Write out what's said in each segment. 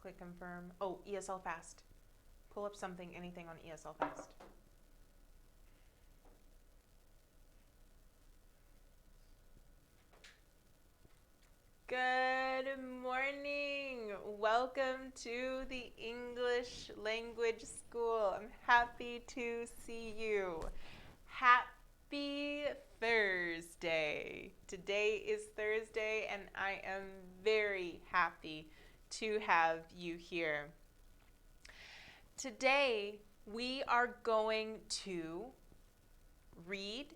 Click confirm. Oh, ESL Fast. Pull up something, anything on ESL Fast. Good morning. Welcome to the English Language School. I'm happy to see you. Happy Thursday. Today is Thursday, and I am very happy to have you here. Today, we are going to read,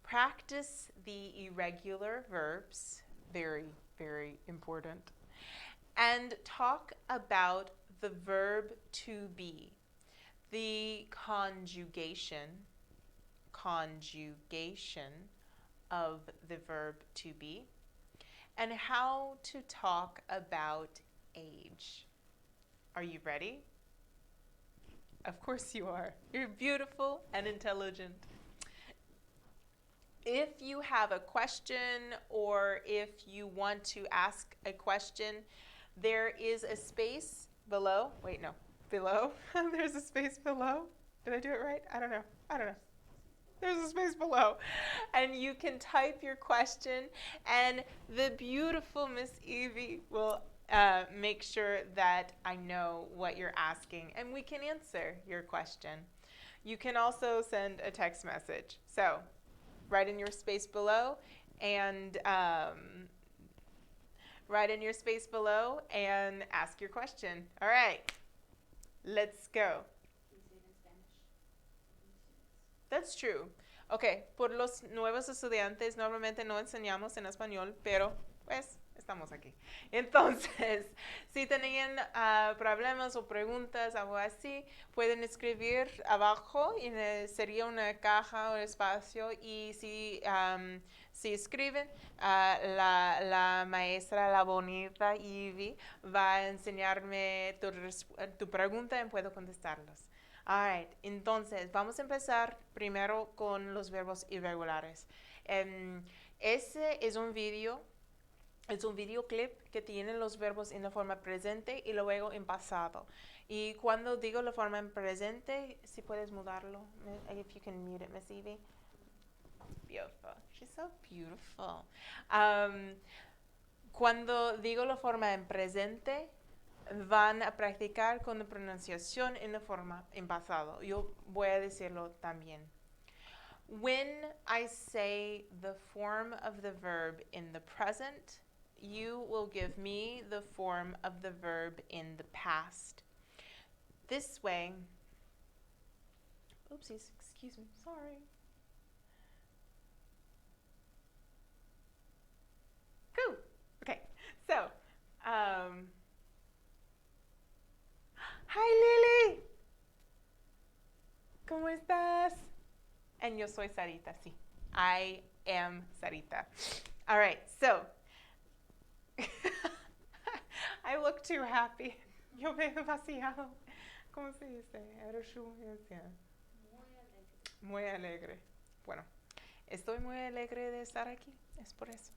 practice the irregular verbs, very, very important, and talk about the verb to be, the conjugation of the verb to be, and how to talk about age. Are you ready? Of course you are. You're beautiful and intelligent. If you have a question or if you want to ask a question, there is a space below. Wait, no, below. There's a space below. Did I do it right? I don't know. There's a space below. And you can type your question, and the beautiful Miss Evie will make sure that I know what you're asking, and we can answer your question. You can also send a text message. So write in your space below and ask your question. All right, let's go. That's true. Ok, por los nuevos estudiantes normalmente no enseñamos en español, pero pues estamos aquí. Entonces, si tenían problemas o preguntas, algo así, pueden escribir abajo y sería una caja o espacio, y si escriben, la maestra, la bonita Ivy, va a enseñarme tu pregunta y puedo contestarlos. Alright, entonces vamos a empezar primero con los verbos irregulares. Ese es un videoclip que tiene los verbos en la forma presente y luego en pasado. Y cuando digo la forma en presente, si puedes mudarlo, if you can mute it, Miss Evie. Beautiful. She's so beautiful. Cuando digo la forma en presente, van a practicar con la pronunciación en la forma en pasado. Yo voy a decirlo también. When I say the form of the verb in the present, you will give me the form of the verb in the past. This way, oopsies, excuse me, sorry. Cool. Okay, so, hi Lily. ¿Cómo estás? And yo soy Sarita, sí. I am Sarita. All right, so I look too happy. Yo veo demasiado. ¿Cómo se dice? Muy alegre. Bueno, estoy muy alegre de estar aquí. Es por eso.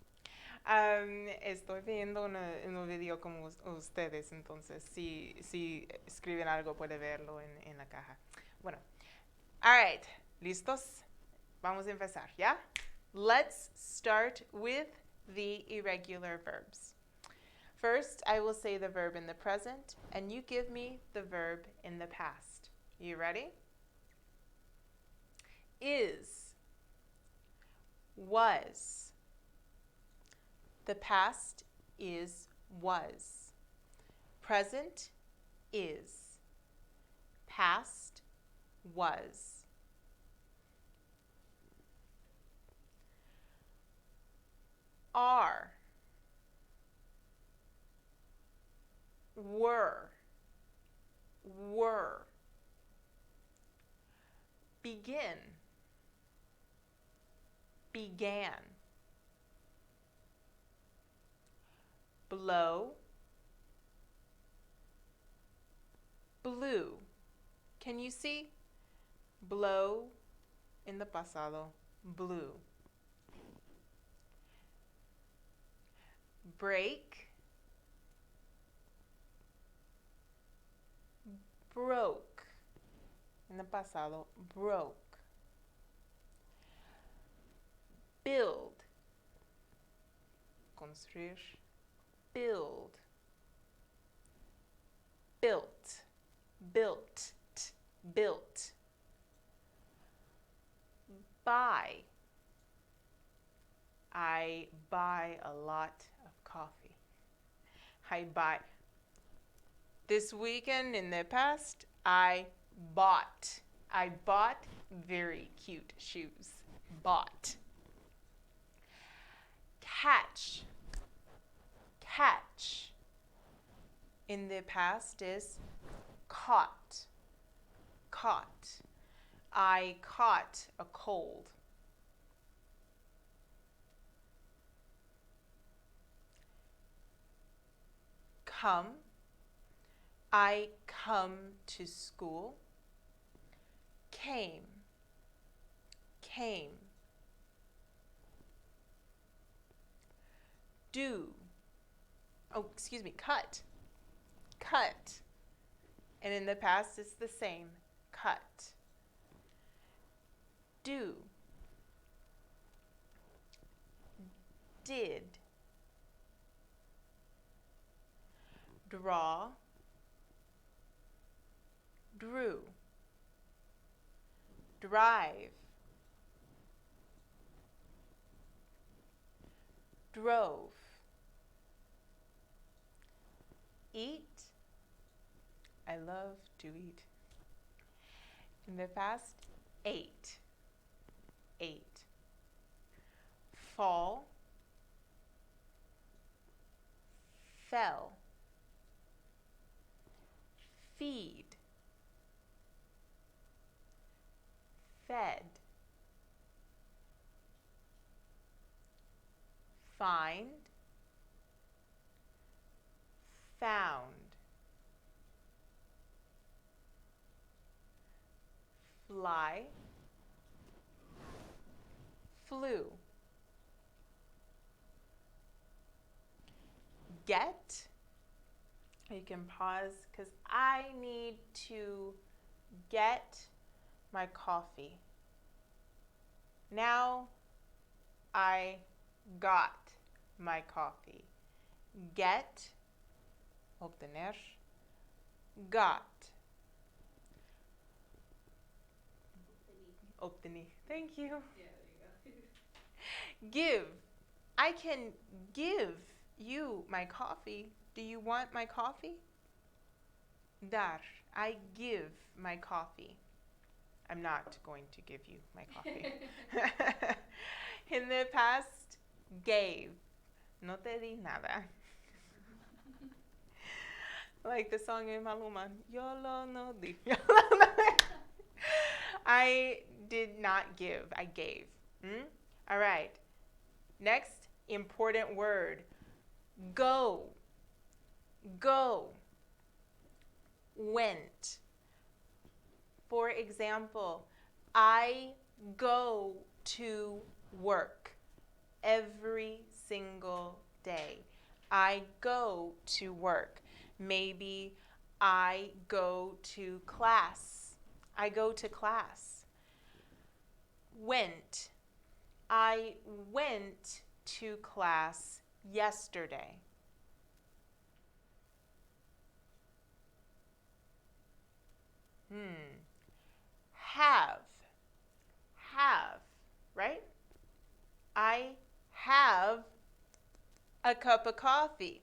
Estoy viendo un video como ustedes, entonces si escriben algo puede verlo en la caja. Bueno, alright, ¿listos? Vamos a empezar, ¿ya? Let's start with the irregular verbs. First, I will say the verb in the present, and you give me the verb in the past. You ready? Is, was. The past is was. Present is. Past was. Are. Were. Begin. Began. Blow. Blew. Can you see? Blow in the pasado. Blew. Break. broke. En el pasado, broke. Build. Construir. Build. Built. Built. Built. Buy. I buy a lot of coffee. I buy. This weekend in the past, I bought very cute shoes. Bought. Catch. Catch. In the past is caught. Caught. I caught a cold. Come. I come to school. Came. Came. Do. Oh, excuse me, cut. Cut. And in the past, it's the same. Cut. Do. Did. Draw. Drew. Drive. Drove. Eat. I love to eat. In the past, ate. Ate. Fall. Fell. Feed. Fed. Find. Found. Fly. Flew. Get. You can pause because I need to get my coffee. Now I got my coffee. Get. Obtener. Got. Obtení. Thank you. Yeah, there you go. Give. I can give you my coffee. Do you want my coffee? Dar. I give my coffee. I'm not going to give you my coffee. In the past, gave. No te di nada. Like the song in Maluma. Yo lo no di. I did not give. I gave. All right. Next, important word. Go. Go. Went. For example, I go to work every single day. I go to work. Maybe I go to class. I go to class. Went. I went to class yesterday. Have. Have, right? I have a cup of coffee.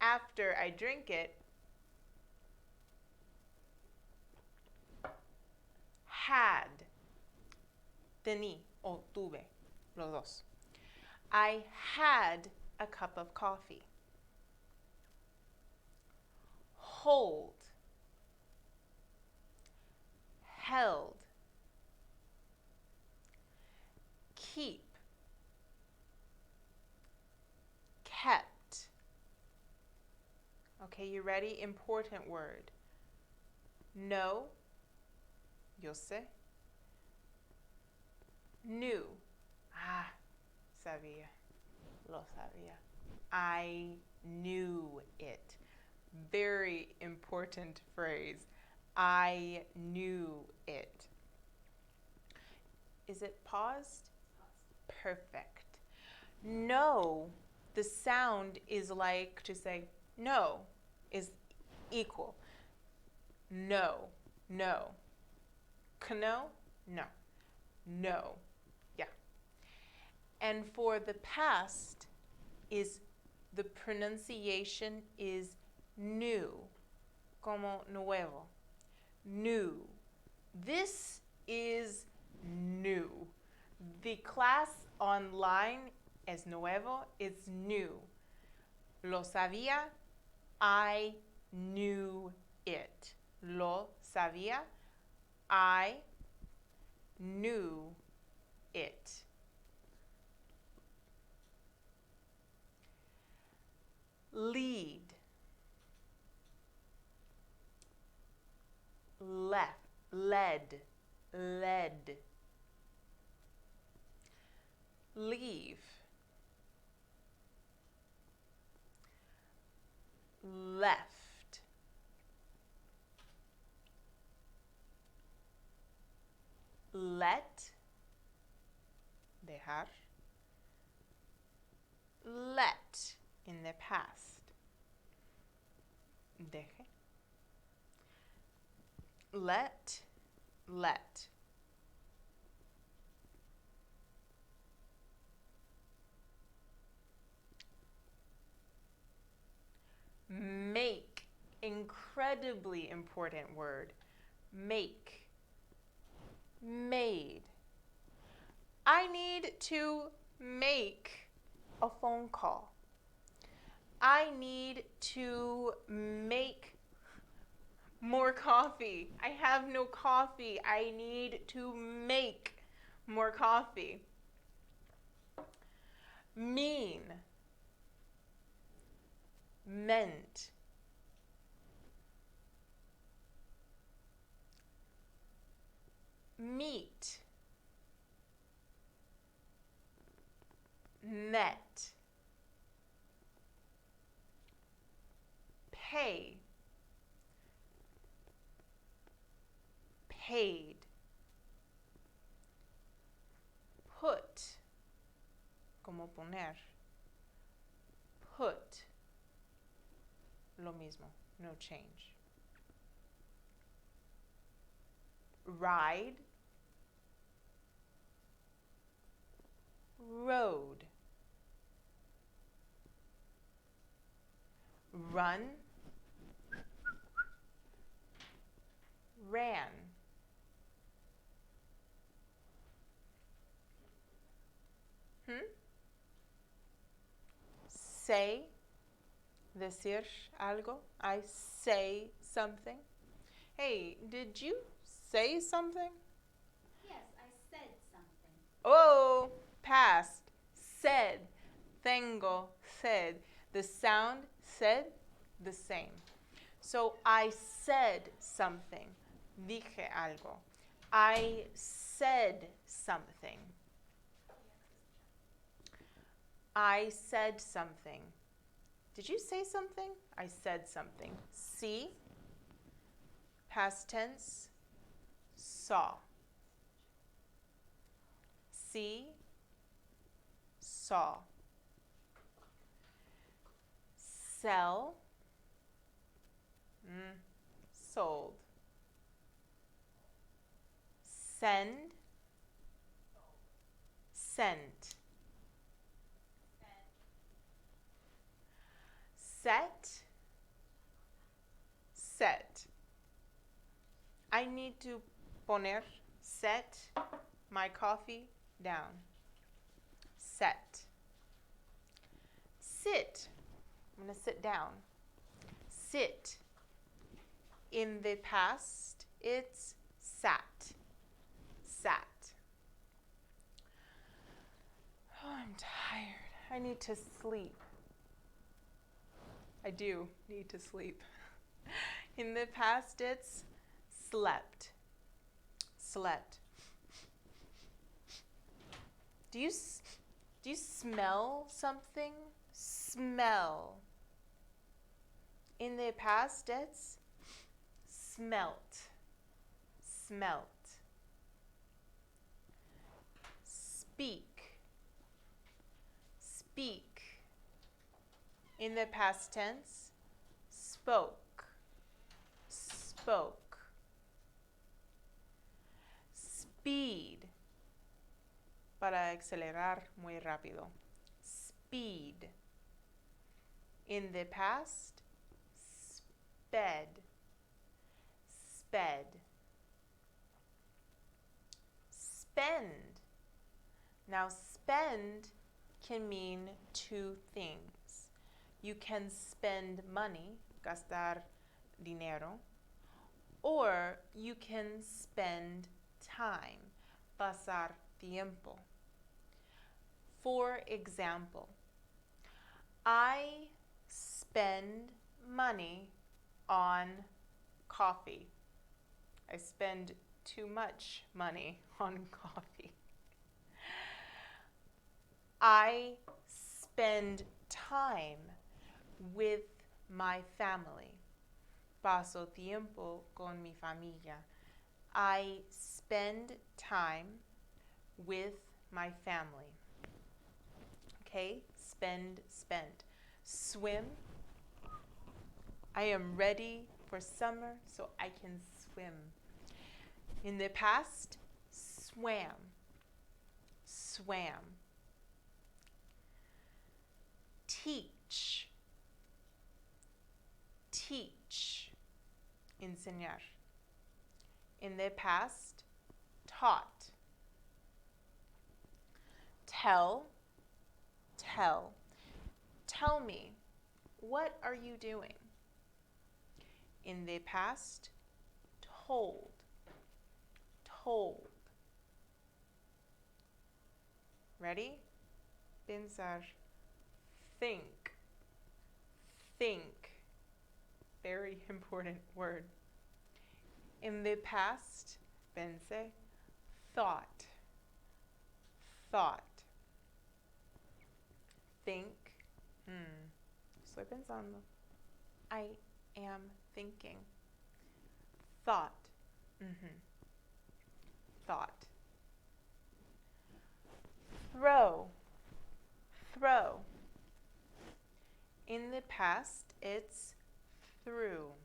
After I drink it, had. Tení o tuve, los dos. I had a cup of coffee. Hold. Held. Keep. Kept. Okay, you ready? Important word. Know. Yo sé. Knew. Sabía. Lo sabía. I knew it. very important phrase. I knew it. Is it paused? Perfect. No, the sound is like to say no, is equal. No, no. Kno? No. No. Yeah. And for the past is the pronunciation is new, como nuevo. New. This is new. The class online es nuevo, it's new. Lo sabía, I knew it. Lo sabía, I knew it. Lead. Left. Led. Led. Leave. Left. Let. Dejar. Let in the past. Deje. Let. Let. Make. Incredibly important word. Make. Made. I need to make a phone call. I need to make more coffee. I have no coffee. I need to make more coffee. Mean. Meant. Meet. Met. Pay. Paid. Put. Como poner. Put. Lo mismo. No change. Ride. Road. Run. Ran. Say. Decir algo. I say something. Hey, did you say something? Yes, I said something. Oh, past. Said. Tengo. Said. The sound said the same. So I said something. Dije algo. I said something. I said something. Did you say something? I said something. See? Past tense. Saw. See? Saw. Sell. Sold. Send. Sent. Set. Set. I need to poner, set my coffee down. Set. Sit. I'm going to sit down. Sit. In the past, it's sat. Sat. Oh, I'm tired. I need to sleep. I do need to sleep. In the past, it's slept. Slept. Do you smell something? Smell. In the past, it's smelt. Smelt. Speak. Speak. In the past tense, spoke. Spoke. Speed. Para acelerar muy rápido. Speed. In the past, sped. Sped. Spend. Now, spend can mean two things. You can spend money, gastar dinero, or you can spend time, pasar tiempo. For example, I spend money on coffee. I spend too much money on coffee. I spend time with my family. Paso tiempo con mi familia. I spend time with my family. Okay? Spend, spend. Swim. I am ready for summer so I can swim. In the past, swam. Swam. Teach. Teach. Enseñar. In the past, taught. Tell. Tell. Tell me, what are you doing? In the past, told. Told. Ready? Pensar. Think. Think. Very important word. In the past, pense, thought. Thought. Think. Estoy pensando. I am thinking. Thought. Thought. Throw. Throw. In the past, it's threw.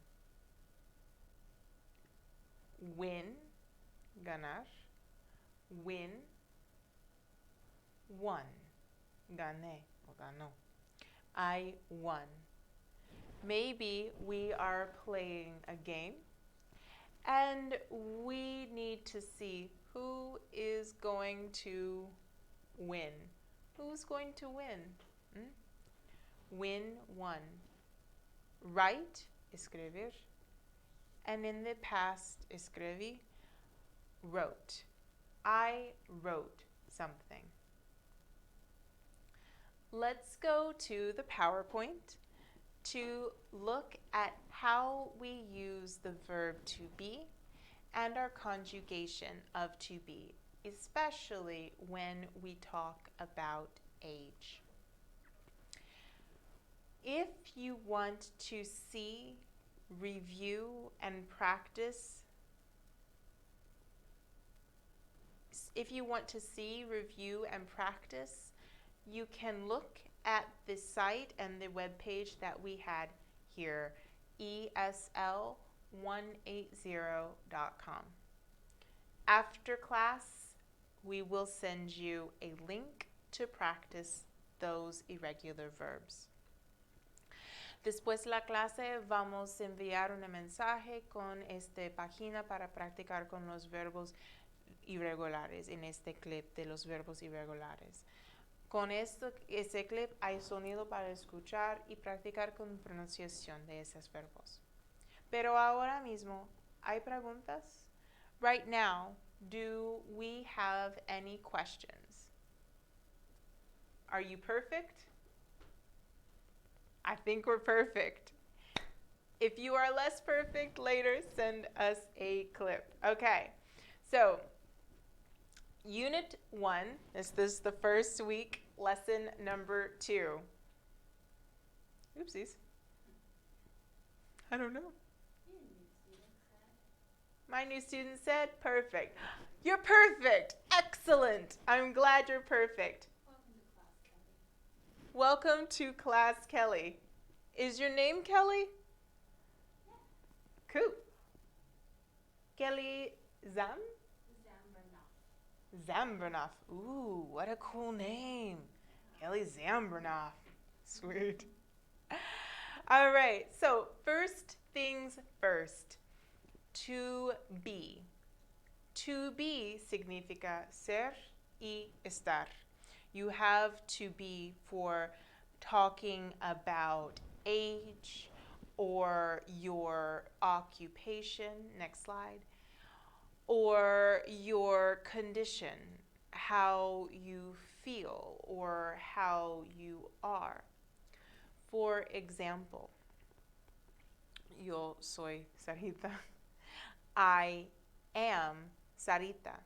Win. Ganar. Win. Won. Gané o ganó. I won. Maybe we are playing a game and we need to see who is going to win. Who's going to win? Win, won. Write, escribir. And in the past, escribí, wrote. I wrote something. Let's go to the PowerPoint to look at how we use the verb to be and our conjugation of to be, especially when we talk about age. If you want to see, review, and practice, you can look at the site and the web page that we had here, esl180.com. After class, we will send you a link to practice those irregular verbs. Después de la clase vamos a enviar un mensaje con esta página para practicar con los verbos irregulares en este clip de los verbos irregulares. Con este clip hay sonido para escuchar y practicar con pronunciación de esos verbos. Pero ahora mismo, ¿hay preguntas? Right now, do we have any questions? Are you perfect? I think we're perfect. If you are less perfect, later send us a clip. Okay, so Unit 1, this is the first week, lesson number 2. Oopsies. I don't know. Your new student said. My new student said, perfect. You're perfect. Excellent. I'm glad you're perfect. Welcome to class, Welcome to class, Kelly. Kelly. Is your name Kelly? Yeah. Cool. Kelly Zam? Zambernoff. Zambernoff. Ooh, what a cool name. Kelly Zambernoff. Sweet. All right, so first things first. To be. To be significa ser y estar. You have to be for talking about age or your occupation. Next slide. Or your condition, how you feel or how you are. For example, yo soy Sarita. I am Sarita.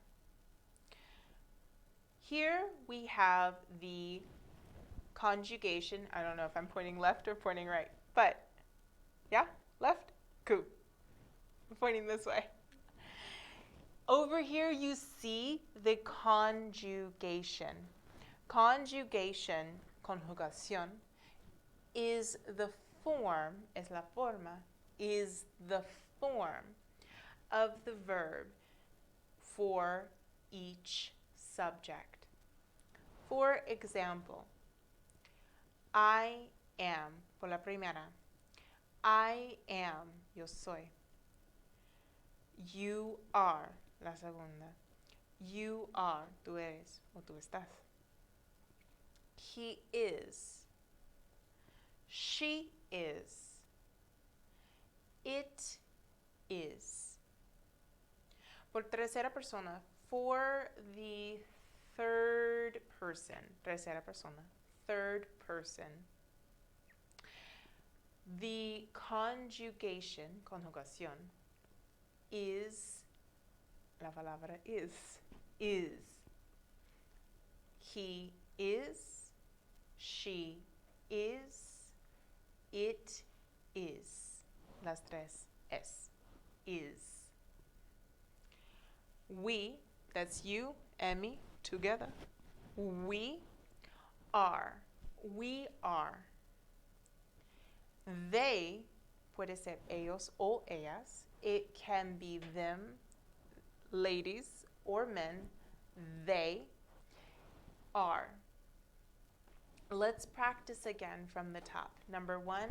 Here we have the conjugation. I don't know if I'm pointing left or pointing right, but yeah, left? Cool. I'm pointing this way. Over here you see the conjugation. Conjugation, conjugación, is the form, es la forma, is the form of the verb for each subject. For example, I am, por la primera, I am, yo soy. You are, la segunda. You are, tú eres o tú estás. He is. She is. It is. Por tercera persona, for the third person, tercera persona, third person, the conjugation, conjugación, is, la palabra is. He is, she is, it is. Las tres es. Is. We, that's you and me together. We are. We are. They, puede ser ellos o ellas. It can be them, ladies or men. They are. Let's practice again from the top. Number 1,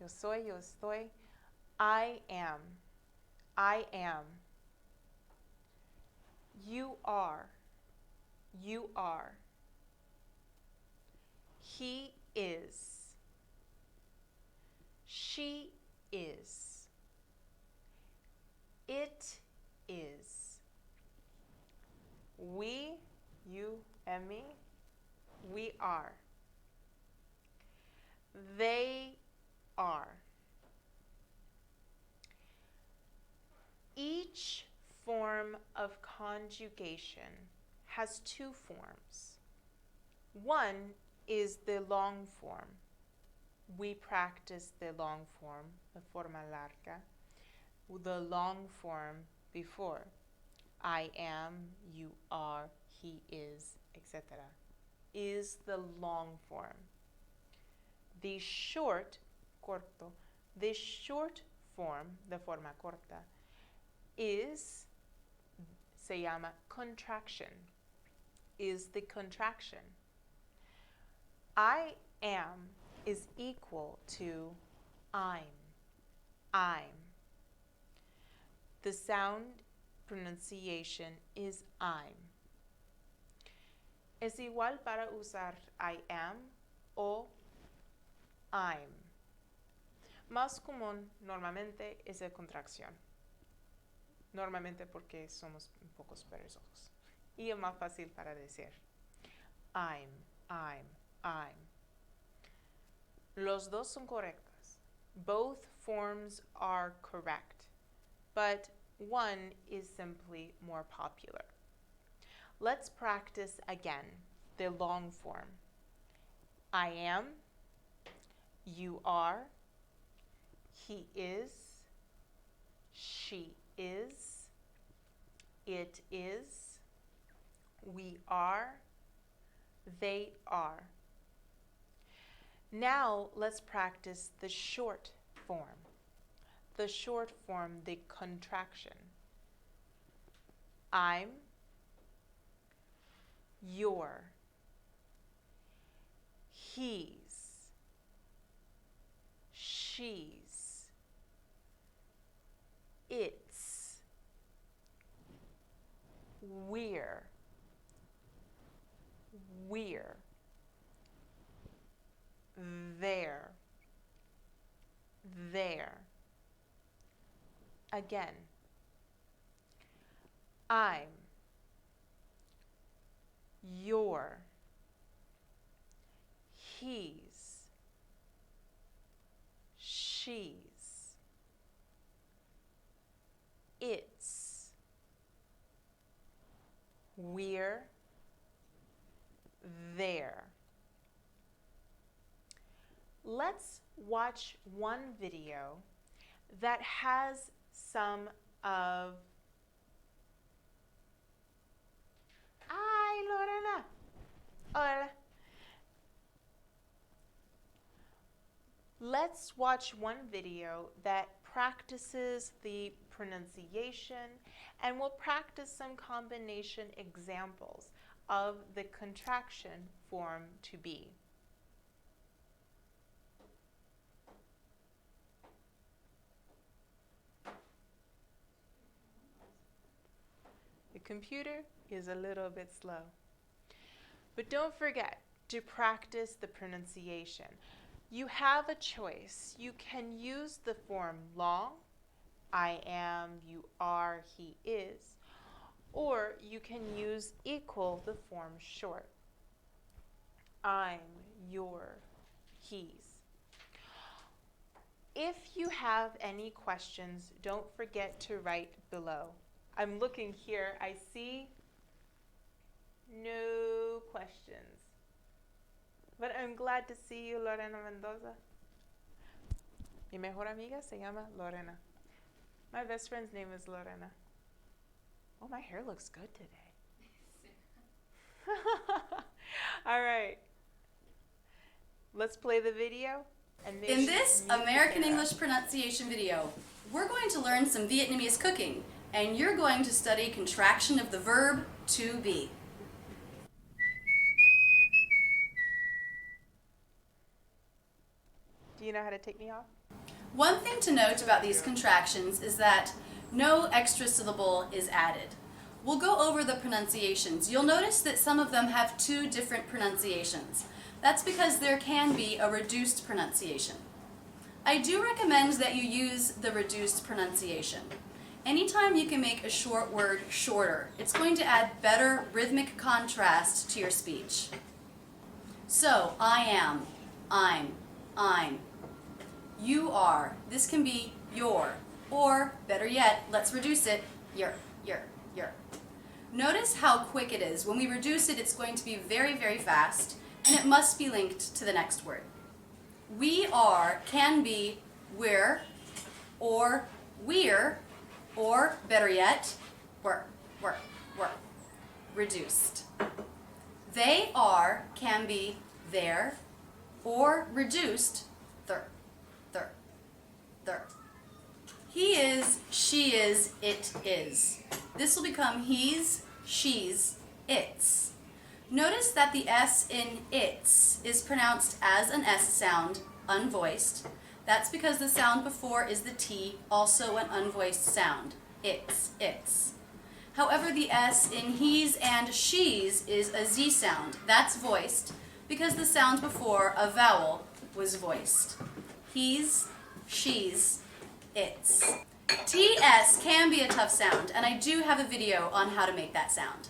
yo soy, yo estoy. I am. I am. You are. You are. He is. She is. It is. We, you and me, we are. They are. Each form of conjugation has 2 forms. One is the long form. We practice the long form, the forma larga, the long form before. I am, you are, he is, etc. is the long form. The short, corto, the short form, the forma corta, is, se llama contraction, is the contraction. I am is equal to I'm. The sound pronunciation is I'm. Es igual para usar I am o I'm. Más común normalmente es la contracción. Normalmente porque somos un poco perezosos. Y es más fácil para decir I'm. Los dos son correctos. Both forms are correct, but one is simply more popular. Let's practice again the long form. I am, you are, he is, she is, it is, we are, they are. Now let's practice the short form. The short form, the contraction. I'm, you're, he's, she's, it's, we're, there, Again, I'm, you're, he's, she's, it's, we're, there. Let's watch one video that has some of... Ay, Lorena. Hola. Let's watch one video that practices the pronunciation, and we'll practice some combination examples of the contraction form to be. The computer is a little bit slow. But don't forget to practice the pronunciation. You have a choice. You can use the form long, I am, you are, he is, or you can use equal the form short. I'm, you're, he's. If you have any questions, don't forget to write below. I'm looking here, I see no questions. But I'm glad to see you, Lorena Mendoza. Mi mejor amiga se llama Lorena. My best friend's name is Lorena. Oh, my hair looks good today. All right. Let's play the video. And In this American English pronunciation video, we're going to learn some Vietnamese cooking, and you're going to study contraction of the verb to be. Do you know how to take me off? One thing to note about these contractions is that no extra syllable is added. We'll go over the pronunciations. You'll notice that some of them have two different pronunciations. That's because there can be a reduced pronunciation. I do recommend that you use the reduced pronunciation. Anytime you can make a short word shorter, it's going to add better rhythmic contrast to your speech. So, I am, I'm. You are. This can be your, or better yet, let's reduce it, your. Notice how quick it is. When we reduce it, it's going to be very, very fast, and it must be linked to the next word. We are can be we're, or we're, or better yet, we're. Reduced. They are can be their, or reduced, they're. He is, she is, it is. This will become he's, she's, its. Notice that the S in its is pronounced as an S sound, unvoiced. That's because the sound before is the T, also an unvoiced sound. Its. However, the S in he's and she's is a Z sound. That's voiced because the sound before, a vowel, was voiced. He's, she's, its. TS can be a tough sound, and I do have a video on how to make that sound.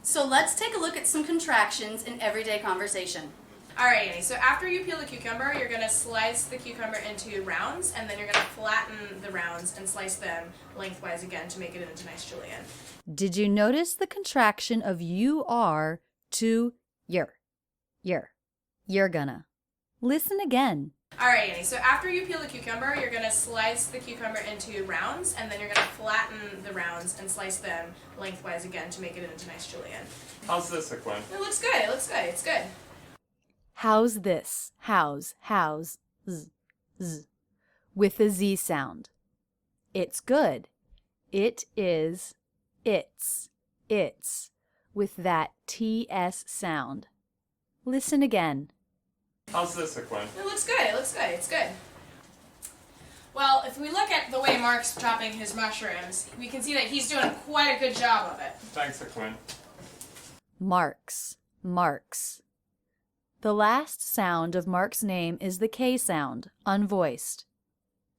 So let's take a look at some contractions in everyday conversation. Alrighty, so after you peel the cucumber, you're going to slice the cucumber into rounds, and then you're going to flatten the rounds and slice them lengthwise again to make it into nice julienne. Did you notice the contraction of you are to you're? You're gonna. Listen again. Alright, Annie, so after you peel the cucumber, you're going to slice the cucumber into rounds, and then you're going to flatten the rounds and slice them lengthwise again to make it into nice julienne. How's this, Aquin? It looks good, it looks good, it's good. How's this? How's, z, z, with the Z sound. It's good. It is, it's, with that TS sound. Listen again. How's this, Aquin? It looks good, it looks good, it's good. Well, if we look at the way Mark's chopping his mushrooms, we can see that he's doing quite a good job of it. Thanks, Aquin. Marks, marks. The last sound of Mark's name is the K sound, unvoiced.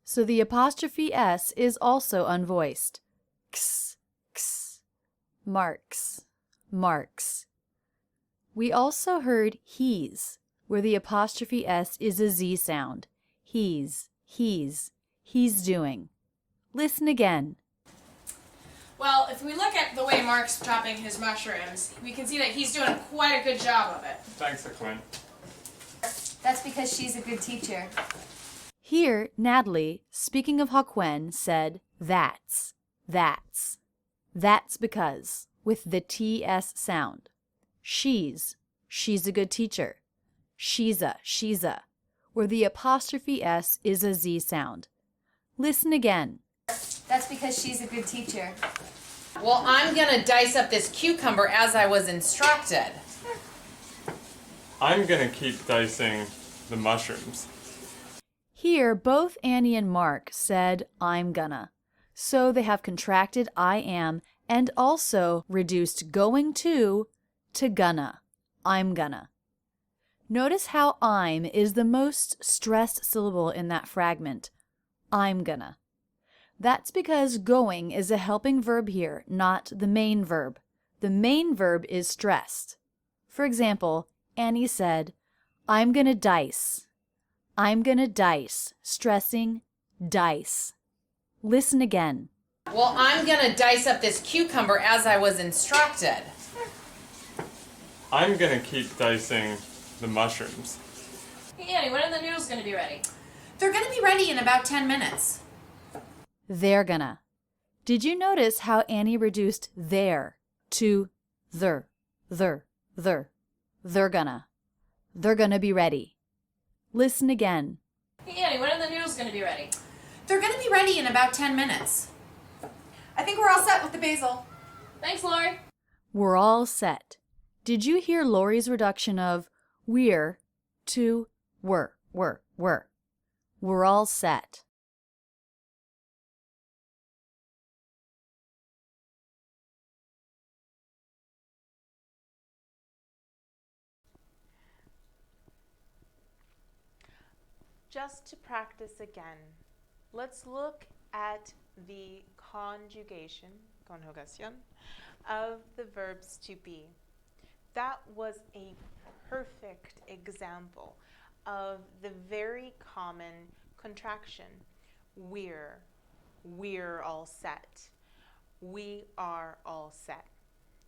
So the apostrophe S is also unvoiced. X, x. Marks, marks. We also heard he's, where the apostrophe S is a Z sound. He's doing. Listen again. Well, if we look at the way Mark's chopping his mushrooms, we can see that he's doing quite a good job of it. Thanks, Aquin. That's because she's a good teacher. Here, Natalie, speaking of Haquen, said, that's. That's because, with the TS sound. She's a good teacher. She's a, where the apostrophe S is a Z sound. Listen again. That's because she's a good teacher. Well, I'm gonna dice up this cucumber as I was instructed. I'm gonna keep dicing the mushrooms. Here, both Annie and Mark said, I'm gonna. So they have contracted I am and also reduced going to gonna. I'm gonna. Notice how I'm is the most stressed syllable in that fragment. I'm gonna. That's because going is a helping verb here, not the main verb. The main verb is stressed. For example, Annie said, I'm gonna dice. I'm gonna dice, stressing dice. Listen again. Well, I'm gonna dice up this cucumber as I was instructed. I'm gonna keep dicing the mushrooms. Hey, Annie, when are the noodles going to be ready? They're gonna be ready in about 10 minutes. They're gonna. Did you notice how Annie reduced there to they're gonna. They're gonna be ready. Listen again. Hey, Annie, when are the noodles going to be ready? They're gonna be ready in about 10 minutes. I think we're all set with the basil. Thanks, Lori. We're all set. Did you hear Lori's reduction of we're to were? We're all set. Just to practice again, let's look at the conjugation, conjugación, of the verbs to be. That was a perfect example of the very common contraction. We're all set. We are all set.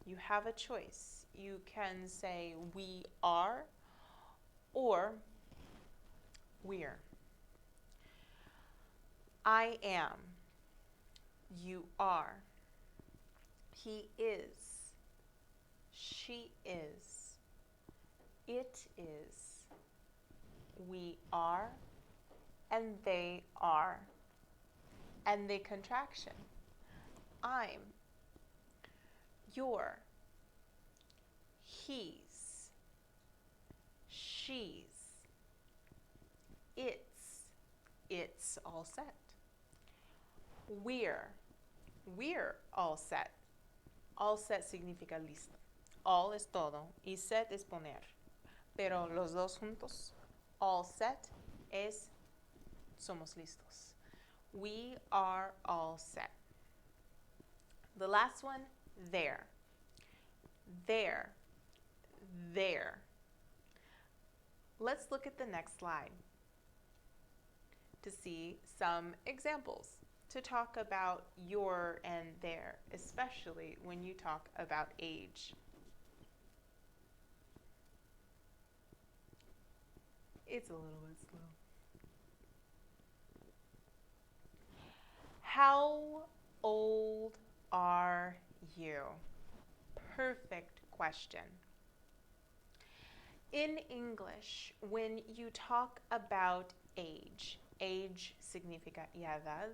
You have a choice. You can say we are or we're. I am. You are. He is. She is. It is. We are. And they are. And the contraction. I'm. You're. He's. She's. It's all set. We're all set. All set significa listo. All es todo y set es poner. Pero los dos juntos, all set es somos listos. We are all set. The last one, there. There. Let's look at the next slide to see some examples to talk about your and their, especially when you talk about age. It's a little bit slow. How old are you? Perfect question. In English, when you talk about age, age significa edad,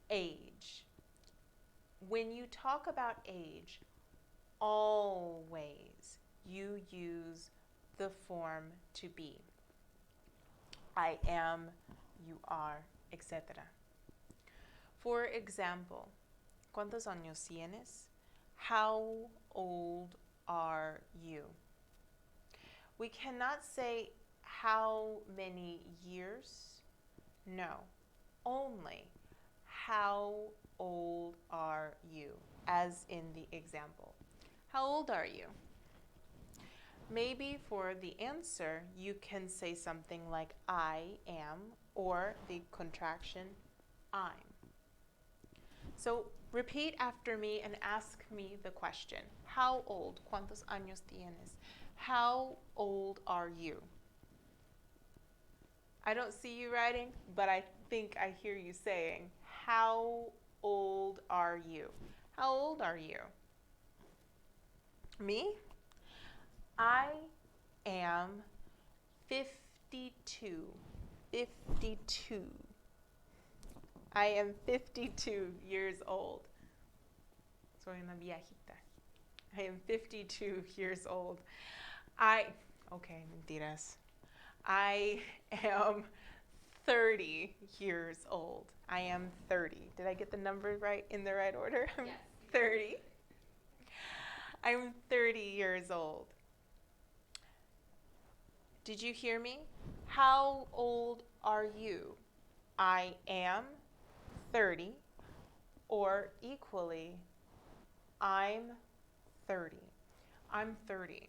age. When you talk about age, always you use the form to be. I am, you are, etc. For example, ¿cuántos años tienes? How old are you? We cannot say how many years. No, only how old are you, as in the example. How old are you? Maybe for the answer, you can say something like I am, or the contraction I'm. So repeat after me and ask me the question. How old? ¿Cuántos años tienes? How old are you? I don't see you writing, but I think I hear you saying, how old are you? How old are you? Me? I am 52. 52. I am 52 years old. Soy una viejita. I am 52 years old. Okay, mentiras. I am 30 years old. I am 30. Did I get the number right in the right order? Yes. 30. I'm 30 years old. Did you hear me? How old are you? I am 30, or equally, I'm 30. I'm 30.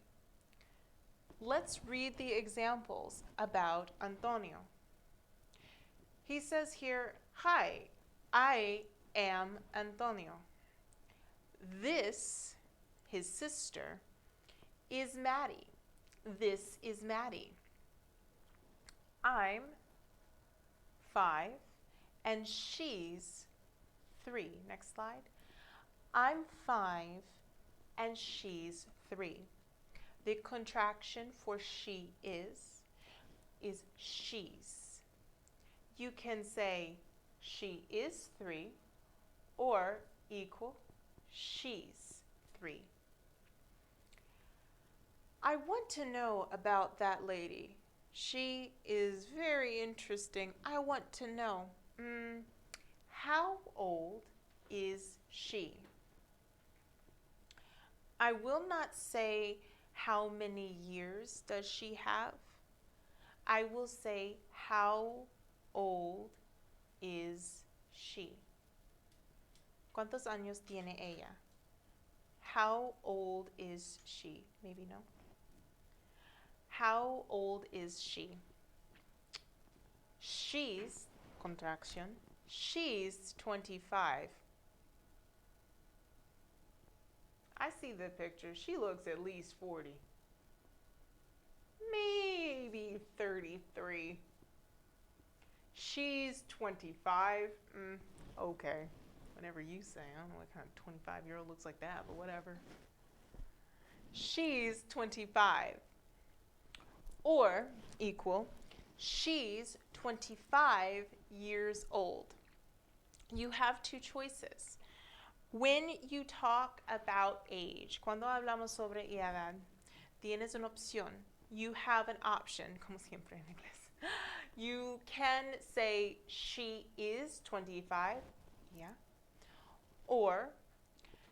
Let's read the examples about Antonio. He says here, hi, I am Antonio. This, his sister, is Maddie. This is Maddie. I'm 5 and she's 3. Next slide. I'm 5 and she's 3. The contraction for she is she's. You can say she is 3 or equal she's 3. I want to know about that lady. She is very interesting. I want to know. How old is she? I will not say how many years does she have. I will say how old is she. ¿Cuántos años tiene ella? How old is she? Maybe no. How old is she? She's, contraction, she's 25. I see the picture. She looks at least 40. Maybe 33. She's 25. Okay. Whatever you say. I don't know what kind of 25-year-old looks like that, but whatever. She's 25. Or equal, she's 25 years old. You have two choices. When you talk about age, cuando hablamos sobre edad, tienes una opción. You have an option, como siempre en inglés. You can say she is 25, yeah, or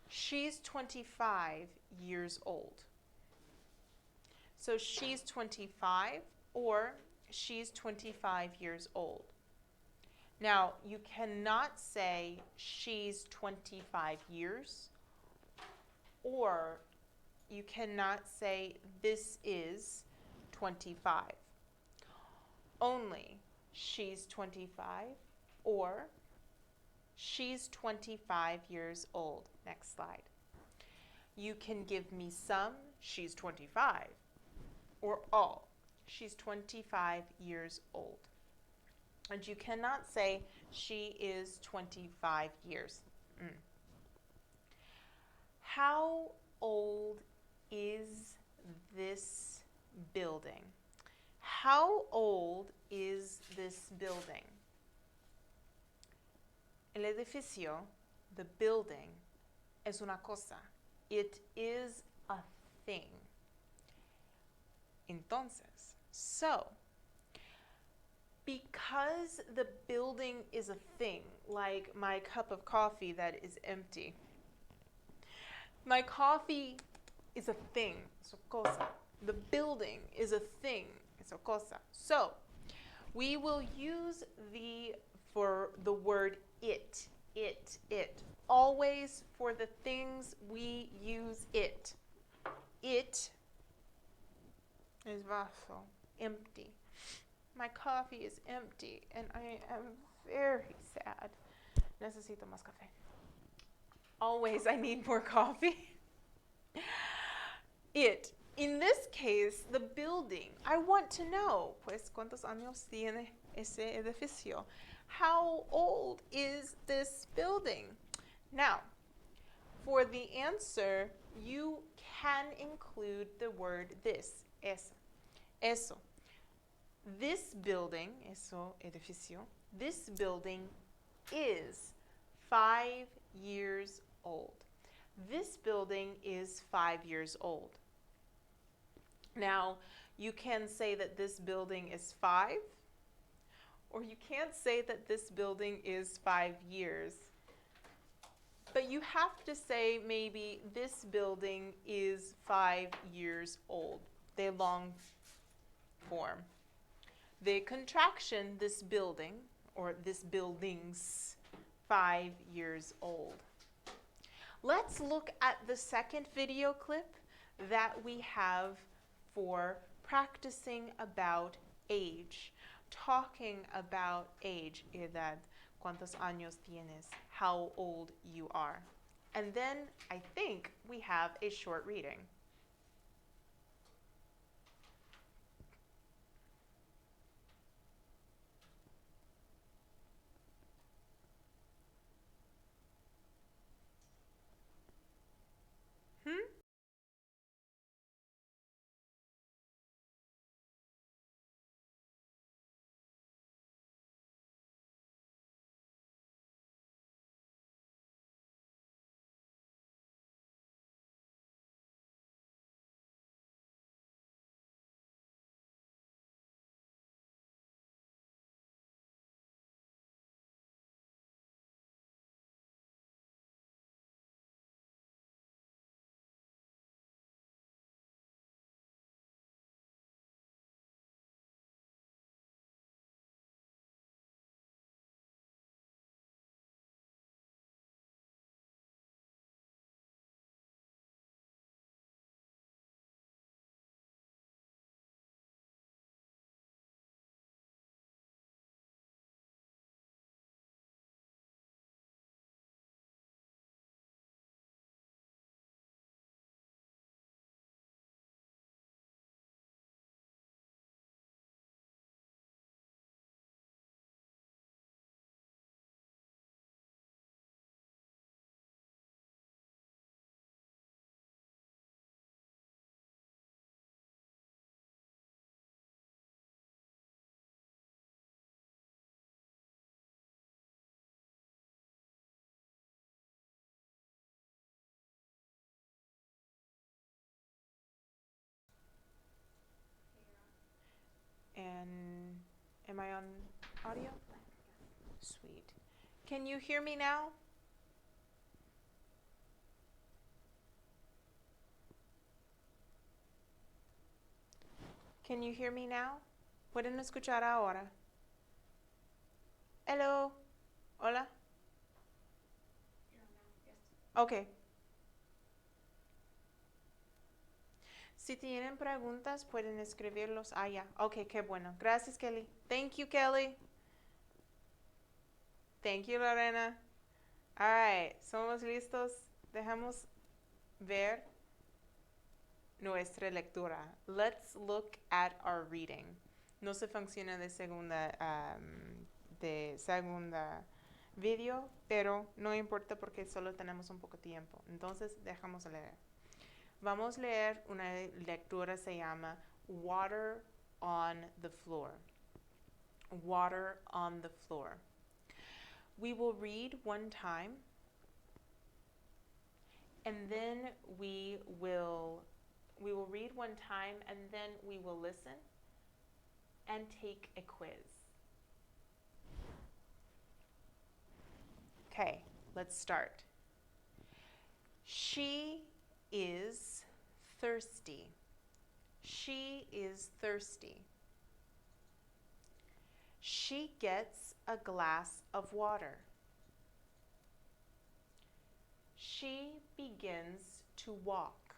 she's 25 years old. So she's 25 or she's 25 years old. Now, you cannot say she's 25 years, or you cannot say this is 25. Only she's 25 or she's 25 years old. Next slide. You can give me some, she's 25, or all, she's 25 years old. And you cannot say She is 25 years. How old is this building? How old is this building? El edificio, the building, es una cosa. It is a thing. Entonces, so, because the building is a thing, like my cup of coffee that is empty. My coffee is a thing, es una cosa. The building is a thing, es una cosa. So, we will use for the word it. Always for the things we use it. It is vaso, empty. My coffee is empty and I am very sad. Necesito más café. Always I need more coffee. It. In this case, the building. I want to know, pues, ¿cuántos años tiene ese edificio? How old is this building? Now, for the answer, you can include the word this, eso. This building, eso, edificio, this building is 5 years old. This building is 5 years old. Now, you can say that this building is 5, or you can't say that this building is 5 years. But you have to say maybe this building is 5 years old, the long form. The contraction, this building, or this building's 5 years old. Let's look at the second video clip that we have for practicing about age, talking about age, edad, cuántos años tienes, how old you are. And then I think we have a short reading. And am I on audio? Sweet. Can you hear me now? Can you hear me now? ¿Pueden escuchar ahora? Hello. Hola. Okay. Si tienen preguntas, pueden escribirlos allá. Ok, qué bueno. Gracias, Kelly. Thank you, Kelly. Thank you, Lorena. All right, ¿somos listos? Dejamos ver nuestra lectura. Let's look at our reading. No se funciona de de segunda video, pero no importa porque solo tenemos un poco tiempo. Entonces, dejamos leer. Vamos a leer una lectura, se llama Water on the Floor. Water on the Floor. We will read one time, and then we will read one time, and then we will listen and take a quiz. Okay, let's start. She is thirsty. She is thirsty. She gets a glass of water. She begins to walk.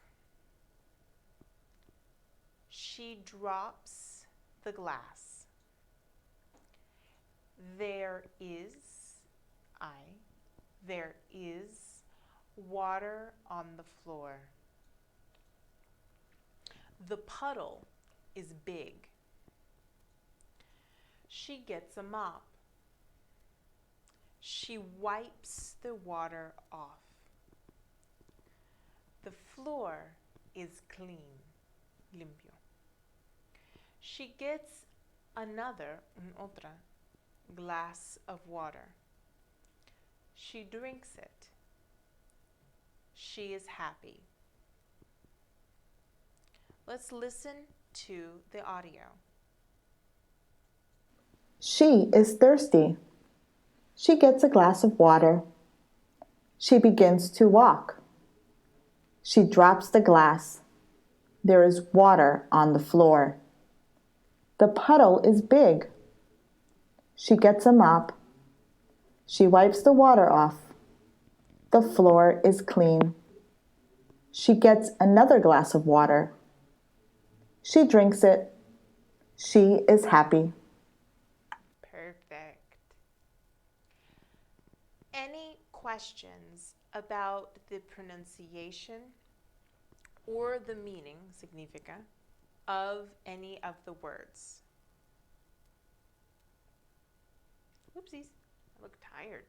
She drops the glass. There is water on the floor. The puddle is big. She gets a mop. She wipes the water off. The floor is clean, limpio. She gets otra glass of water. She drinks it. She is happy. Let's listen to the audio. She is thirsty. She gets a glass of water. She begins to walk. She drops the glass. There is water on the floor. The puddle is big. She gets a mop. She wipes the water off. The floor is clean. She gets another glass of water. She drinks it. She is happy. Perfect. Any questions about the pronunciation or the meaning, significa, of any of the words? Oopsies, I look tired.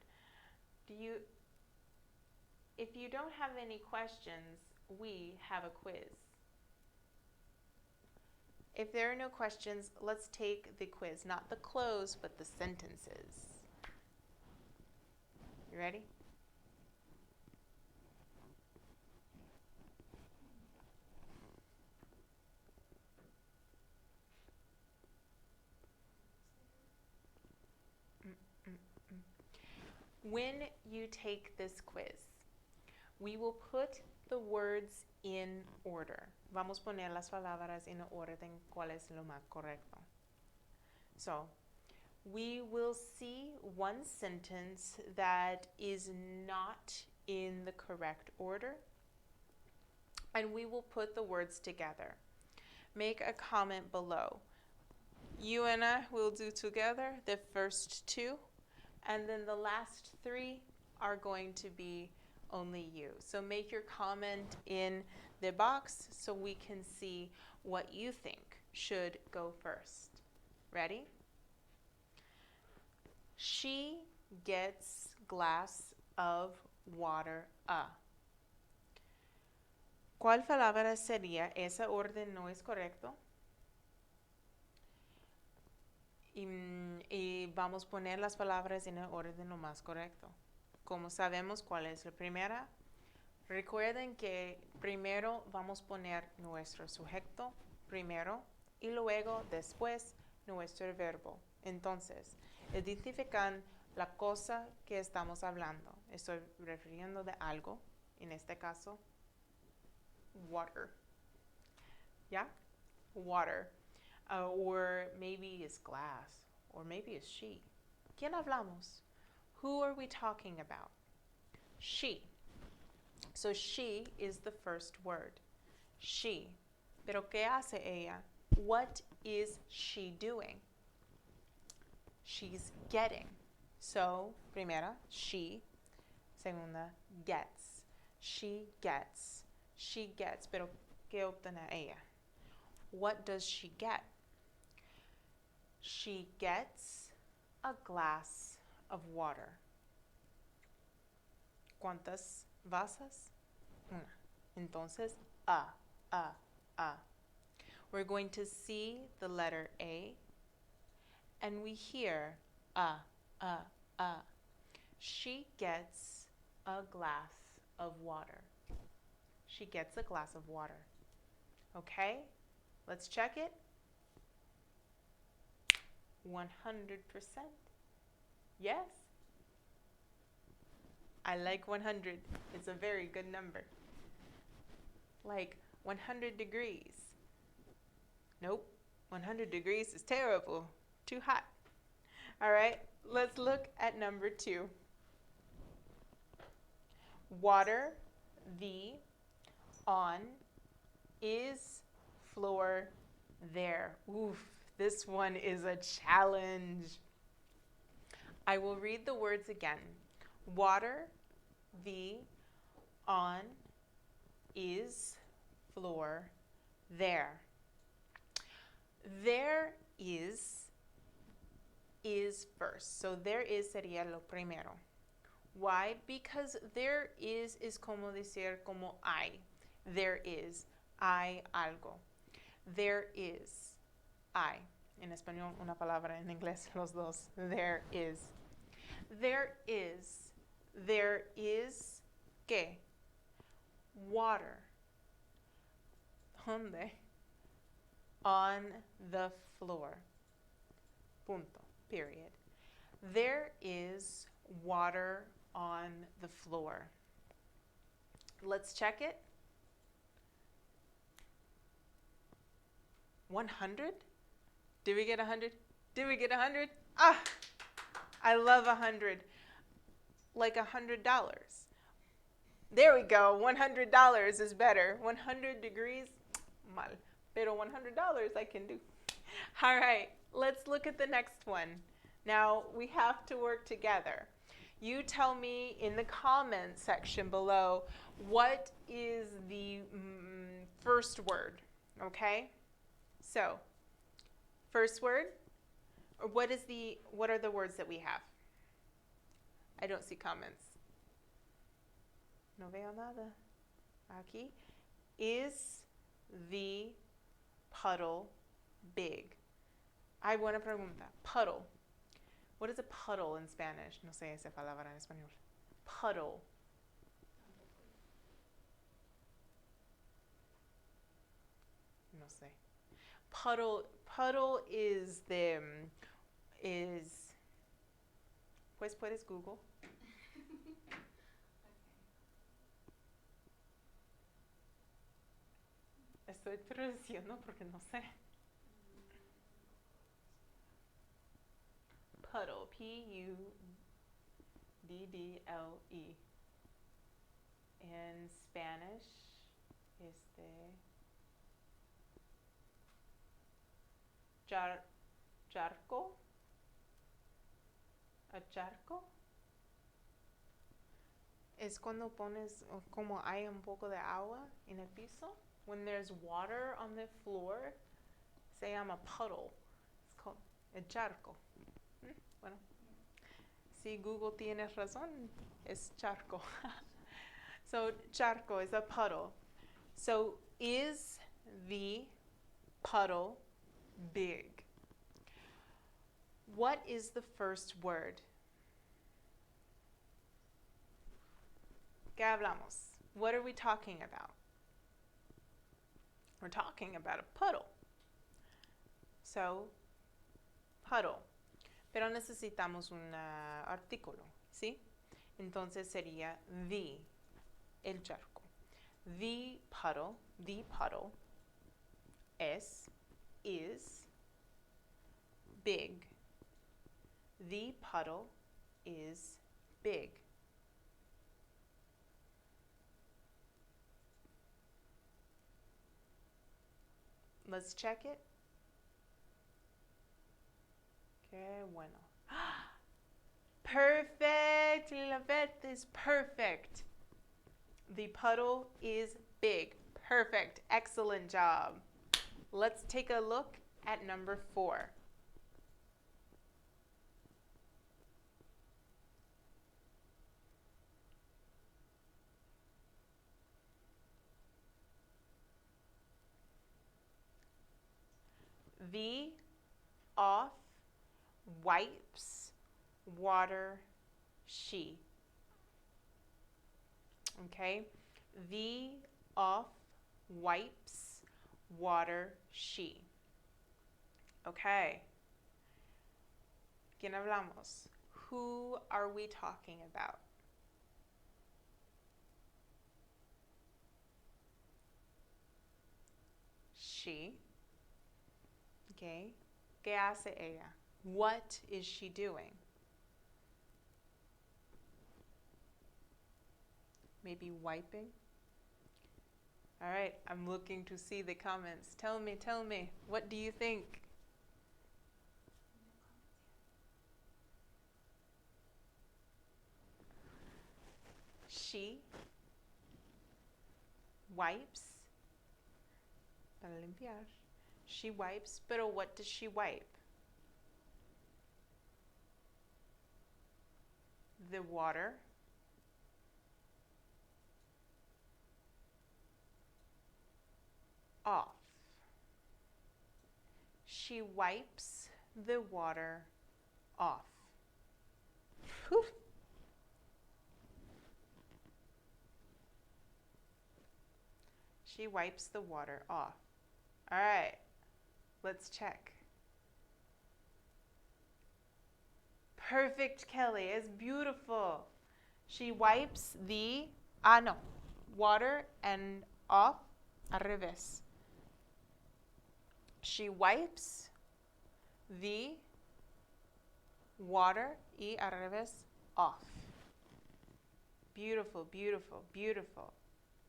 If you don't have any questions, we have a quiz. If there are no questions, let's take the quiz. Not the close, but the sentences. You ready? When you take this quiz, we will put the words in order. Vamos a poner las palabras en orden, cuál es lo más correcto. So, we will see one sentence that is not in the correct order, and we will put the words together. Make a comment below. You and I will do together the first two, and then the last three are going to be only you. So make your comment in the box so we can see what you think should go first. Ready? She gets glass of water a. ¿Cuál palabra sería? Esa orden no es correcto. Y vamos a poner las palabras en el orden lo más correcto. Como sabemos cuál es la primera, recuerden que primero vamos a poner nuestro sujeto primero y luego después nuestro verbo. Entonces, identifican la cosa que estamos hablando. Estoy refiriendo de algo, en este caso, water. ¿Ya? Water. Or maybe it's glass, or maybe it's she. ¿Quién hablamos? Who are we talking about? She. So she is the first word. She. Pero ¿qué hace ella? What is she doing? She's getting. So, primera, she. Segunda, gets. She gets. She gets. Pero ¿qué obtiene ella? What does she get? She gets a glass of water? ¿Cuántas vasas? Una. Entonces, a. We're going to see the letter A, and we hear a. She gets a glass of water. She gets a glass of water. Okay? Let's check it. 100%. Yes? I like 100. It's a very good number. Like 100 degrees. Nope. 100 degrees is terrible. Too hot. All right, let's look at number 2. Water, the, on, is, floor, there. Oof, this one is a challenge. I will read the words again. Water, the, on, is, floor, there. There is first. So there is sería lo primero. Why? Because there is como decir como hay. There is. Hay algo. There is. Hay. En español una palabra, en inglés los dos. There is. There is. There is ¿qué? Water. ¿Dónde? On the floor. Punto. Period. There is water on the floor. Let's check it. 100? Did we get 100? Did we get 100? Ah! I love 100. Like $100. There we go. $100 is better. 100 degrees, mal. Pero $100 I can do. All right, let's look at the next one. Now we have to work together. You tell me in the comment section below what is the first word, okay? So, first word, or what are the words that we have? I don't see comments. No veo nada. Aquí. Is the puddle big? Hay buena pregunta. Puddle. What is a puddle in Spanish? No sé esa palabra en español. Puddle. No sé. Puddle is pues puedes Google. Estoy traduciendo porque no sé. Puddle, P-U-D-D-L-E. In Spanish, charco. A charco es cuando pones como hay un poco de agua en el piso. When there's water on the floor, se llama puddle. It's called a charco. Bueno, si Google tiene razón, es charco. So charco is a puddle. So is the puddle big? What is the first word? ¿Qué hablamos? What are we talking about? We're talking about a puddle. So, puddle. Pero necesitamos un artículo, ¿sí? Entonces sería the, el charco. The puddle is big. The puddle is big. Let's check it. Qué bueno. Perfect. Lilibet is perfect. The puddle is big. Perfect. Excellent job. Let's take a look at number 4. The off wipes water she. Okay? The off wipes water she. Okay. ¿Quién hablamos? Who are we talking about? She. Okay. ¿Qué hace ella? What is she doing? Maybe wiping? All right, I'm looking to see the comments. Tell me, what do you think? She wipes para limpiar. She wipes, pero what does she wipe? The water off. She wipes the water off. Whew. She wipes the water off. All right, let's check. Perfect, Kelly. It's beautiful. She wipes the, water and off, al revés. She wipes the water, y al revés, off. Beautiful, beautiful, beautiful.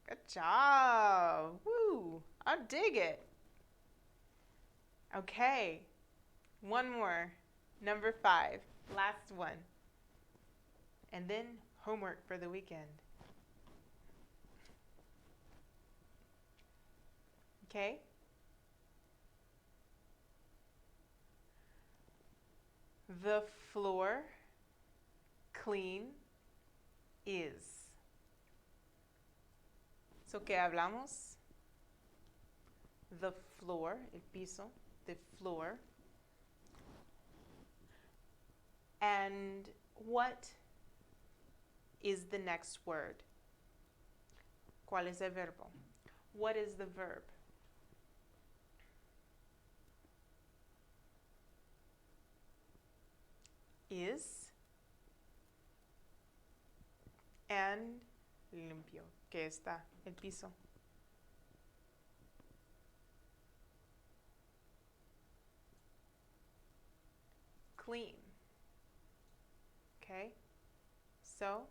Good job. Woo, I dig it. Okay, one more. Number 5, last one. And then homework for the weekend. Okay? The floor clean is. So, ¿qué hablamos? The floor, el piso, the floor. And what is the next word? ¿Cuál es el verbo? What is the verb? Is and limpio, que está el piso. Clean. Okay, so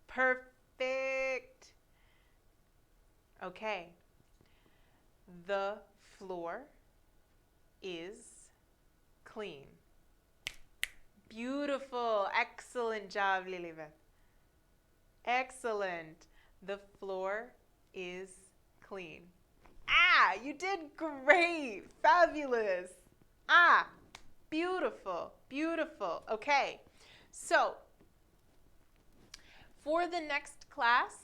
perfect. Okay, the floor is clean. Beautiful. Excellent job, Lilibeth. Excellent. The floor is clean. You did great. Fabulous. Beautiful. Beautiful. Okay. So, for the next class,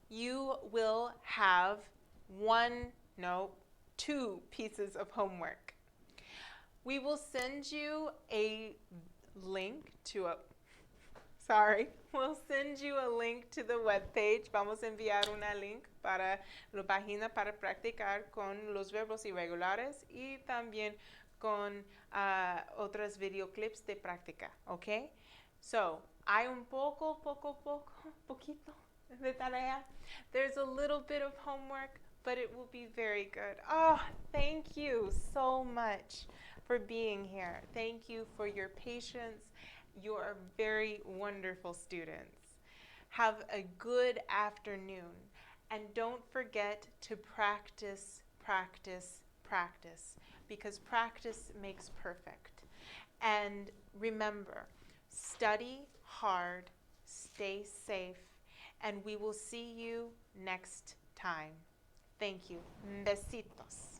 you will have 2 pieces of homework. We will send you a link to we'll send you a link to the webpage. Vamos a enviar una link para la página para practicar con los verbos irregulares y también con otros videoclips de práctica, ¿ok? So, hay un poquito de tarea. There's a little bit of homework, but it will be very good. Thank you so much for being here. Thank you for your patience. You are very wonderful students. Have a good afternoon. And don't forget to practice, practice, practice, because practice makes perfect. And remember, study hard, stay safe, and we will see you next time. Thank you. Besitos.